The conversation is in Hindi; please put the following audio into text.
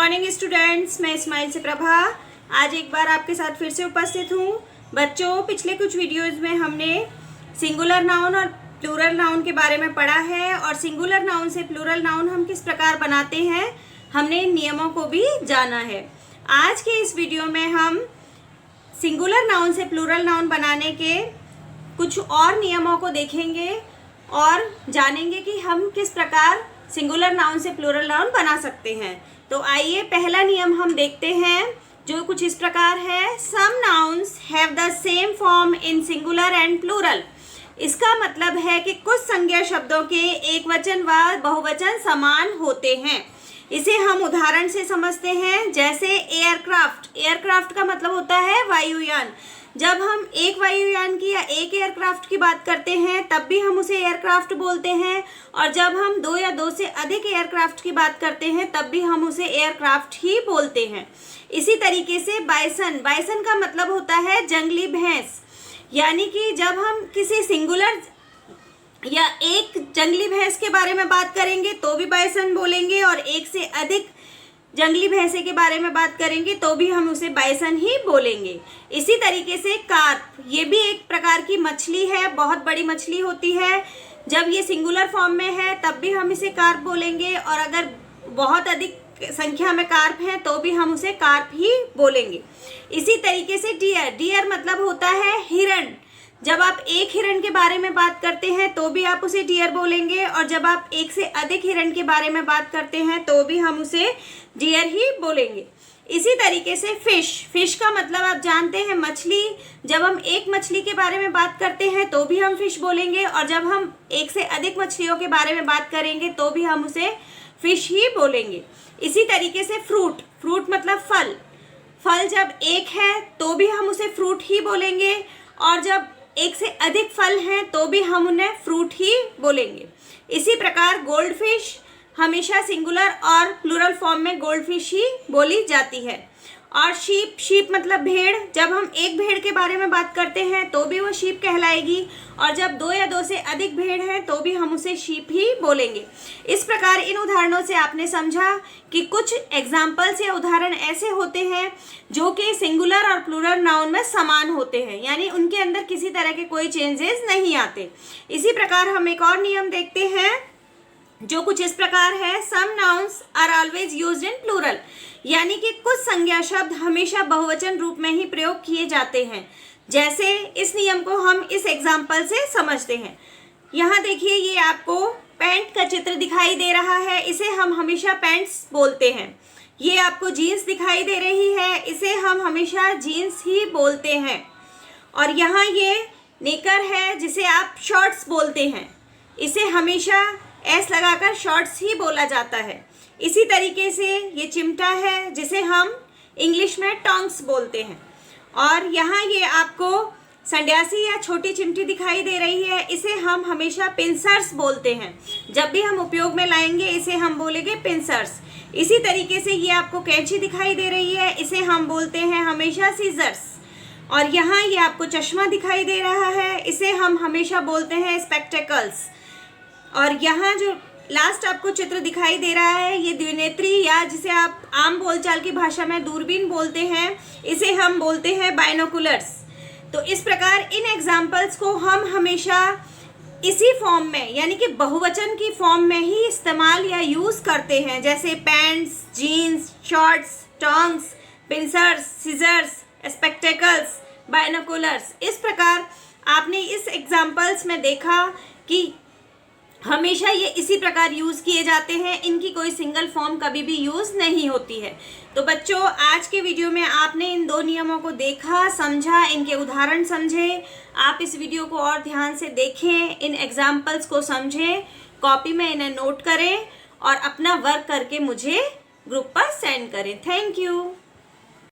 मॉर्निंग स्टूडेंट्स, मैं इस्माइल से प्रभा आज एक बार आपके साथ फिर से उपस्थित हूँ। बच्चों, पिछले कुछ वीडियोज़ में हमने सिंगुलर नाउन और प्लूरल नाउन के बारे में पढ़ा है और सिंगुलर नाउन से प्लूरल नाउन हम किस प्रकार बनाते हैं, हमने इन नियमों को भी जाना है। आज के इस वीडियो में हम सिंगुलर नाउन से प्लूरल नाउन बनाने के कुछ और नियमों को देखेंगे और जानेंगे कि हम किस प्रकार सिंगुलर नाउन से प्लूरल नाउन बना सकते हैं। तो आइए पहला नियम हम देखते हैं, जो कुछ इस प्रकार है। Some nouns have the same form in singular and plural. इसका मतलब है कि कुछ संज्ञा शब्दों के एक वचन व बहुवचन समान होते हैं। इसे हम उदाहरण से समझते हैं, जैसे एयरक्राफ्ट। एयरक्राफ्ट का मतलब होता है वायुयान। जब हम एक वायुयान की या एक एयरक्राफ्ट की बात करते हैं तब भी हम उसे एयरक्राफ्ट बोलते हैं, और जब हम दो या दो से अधिक एयरक्राफ्ट की बात करते हैं तब भी हम उसे एयरक्राफ्ट ही बोलते हैं। इसी तरीके से बाइसन। बाइसन का मतलब होता है जंगली भैंस, यानी कि जब हम किसी सिंगुलर या एक जंगली भैंस के बारे में बात करेंगे तो भी बाइसन बोलेंगे, और एक से अधिक जंगली भैंसे के बारे में बात करेंगे तो भी हम उसे बाइसन ही बोलेंगे। इसी तरीके से कार्प, ये भी एक प्रकार की मछली है, बहुत बड़ी मछली होती है। जब ये सिंगुलर फॉर्म में है तब भी हम इसे कार्प बोलेंगे, और अगर बहुत अधिक संख्या में कार्प हैं तो भी हम उसे कार्प ही बोलेंगे। इसी तरीके से डियर। डियर मतलब होता है हिरण। जब आप एक हिरण के बारे में बात करते हैं तो भी आप उसे डियर बोलेंगे, और जब आप एक से अधिक हिरण के बारे में बात करते हैं तो भी हम उसे डियर ही बोलेंगे। इसी तरीके से फिश। फिश का मतलब आप जानते हैं मछली। जब हम एक मछली के बारे में बात करते हैं तो भी हम फिश बोलेंगे, और जब हम एक से अधिक मछलियों के बारे में बात करेंगे तो भी हम उसे फिश ही बोलेंगे। इसी तरीके से फ्रूट। फ्रूट मतलब फल। फल जब एक है तो भी हम उसे फ्रूट ही बोलेंगे, और जब एक से अधिक फल हैं तो भी हम उन्हें फ्रूट ही बोलेंगे। इसी प्रकार गोल्ड फिश, हमेशा सिंगुलर और प्लूरल फॉर्म में गोल्ड फिश ही बोली जाती है। और शीप। शीप मतलब भेड़। जब हम एक भेड़ के बारे में बात करते हैं तो भी वो शीप कहलाएगी, और जब दो या दो से अधिक भेड़ हैं तो भी हम उसे शीप ही बोलेंगे। इस प्रकार इन उदाहरणों से आपने समझा कि कुछ एग्जाम्पल्स या उदाहरण ऐसे होते हैं जो कि सिंगुलर और प्लूरल नाउन में समान होते हैं, यानी उनके अंदर किसी तरह के कोई चेंजेस नहीं आते। इसी प्रकार हम एक और नियम देखते हैं जो कुछ इस प्रकार है। Some nouns are always used in plural, यानी कि कुछ संज्ञा शब्द हमेशा बहुवचन रूप में ही प्रयोग किए जाते हैं। जैसे इस नियम को हम इस एग्जाम्पल से समझते हैं। यहाँ देखिए, ये आपको पैंट का चित्र दिखाई दे रहा है, इसे हम हमेशा पैंट्स बोलते हैं। ये आपको जीन्स दिखाई दे रही है, इसे हम हमेशा जीन्स ही बोलते हैं। और यहाँ ये नेकर है जिसे आप शॉर्ट्स बोलते हैं, इसे हमेशा एस लगाकर शॉर्ट्स ही बोला जाता है। इसी तरीके से ये चिमटा है जिसे हम इंग्लिश में टोंग्स बोलते हैं। और यहाँ ये आपको संड्यासी या छोटी चिमटी दिखाई दे रही है, इसे हम हमेशा पिंसर्स बोलते हैं। जब भी हम उपयोग में लाएंगे इसे हम बोलेंगे पिंसर्स। इसी तरीके से ये आपको कैंची दिखाई दे रही है, इसे हम बोलते हैं हमेशा सीजर्स। और यहाँ ये आपको चश्मा दिखाई दे रहा है, इसे हम हमेशा बोलते हैं स्पेक्टेकल्स। और यहाँ जो लास्ट आपको चित्र दिखाई दे रहा है, ये द्विनेत्री, या जिसे आप आम बोलचाल की भाषा में दूरबीन बोलते हैं, इसे हम बोलते हैं बाइनोकुलर्स। तो इस प्रकार इन एग्जाम्पल्स को हम हमेशा इसी फॉर्म में, यानी कि बहुवचन की फॉर्म में ही इस्तेमाल या यूज़ करते हैं, जैसे pants, jeans, shorts, tongs, pincers, scissors, spectacles, binoculars. इस प्रकार आपने इस एग्जाम्पल्स में देखा कि हमेशा ये इसी प्रकार यूज़ किए जाते हैं, इनकी कोई सिंगल फॉर्म कभी भी यूज़ नहीं होती है। तो बच्चों, आज के वीडियो में आपने इन दो नियमों को देखा, समझा, इनके उदाहरण समझे। आप इस वीडियो को और ध्यान से देखें, इन एग्जाम्पल्स को समझें, कॉपी में इन्हें नोट करें और अपना वर्क करके मुझे ग्रुप पर सेंड करें। Thank you.